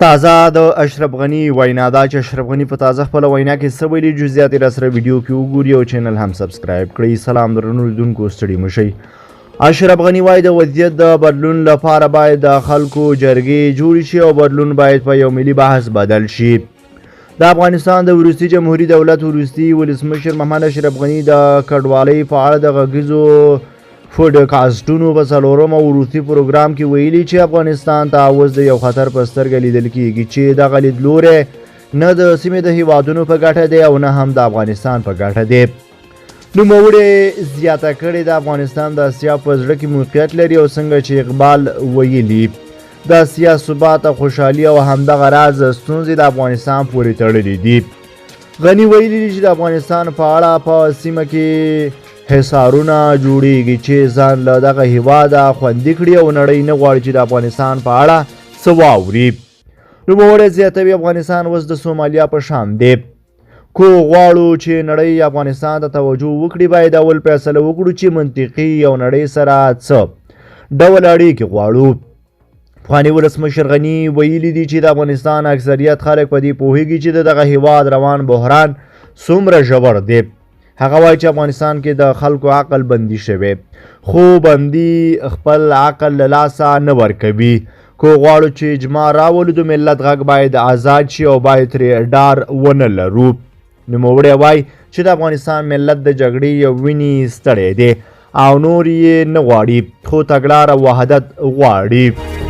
تازه د اشرف غنی وینا دا چې اشرف غنی په تازه خپل وینا کې څه ویلي جزئیات یې راسره ویډیو کې وګورئ او چینل هم سبسکرایب کړئ. سلام درنو لیدونکو، ستړي مه شئ. اشرف غنی وایي د وضعیت د بدلون لپاره باید د خلکو جرګې جوړې شي او بدلون باید په یو ملي بحث بدل شي. د افغانستان د وروستي جمهوري دولت وروستي ولسمشر محمد اشرف غنی د کډوالۍ په اړه د غږیزو پوډکاسټونو په څلورم او وروستي پروګرام کې ویلي چې افغانستان ته اوس د یو خطر په سترګه لیدل کېږي چې دغه لیدلوری نه د سیمې د هیوادونو په ګټه دی او نه هم د افغانستان په ګټه دی. نوموړي زیاته کړې د افغانستان د اسیا په زړه کې موقعیت لري او څنګه چې اقبال ویلي د اسیا ثبات او خوشحالي او همدغه راز ستونزې د افغانستان پورې تړلې دي. غني ویلي چې د افغانستان په اړه په سیمه کې حصارونه جوړیږي چې ځان له دغه هیواده خوندي کړي او نړۍ نه غواړي چې د افغانستان په اړه څه واوري. نوموړی زیاتوي افغانستان اوس د سومالیا په شان دی. کو غواړو چې نړۍ افغانستان ته توجه وکړي باید اول فیصله وکړو چې منطقي او نړۍ سره څه ډول اړیکې غواړو. افغاني ولسمشر غني ویلي دي چې د افغانستان اکثریت خلک په دې پوهیږي چې د دغه هیواد روان بحران څومره ژور دی. هغه وایي چې افغانستان کې د خلکو عقل بندي شوی، خو بندي خپل عقل له لاسه نه ورکوي. کو غواړو چې اجماع راولو د ملت غږ باید آزاد شي او باید ترې ډار ونه لرو. نوموړی وایي چې د افغانستان ملت د جګړې او وینې ستړی دی او نور یې نه غواړي خو تګلاره وحدت غواړي.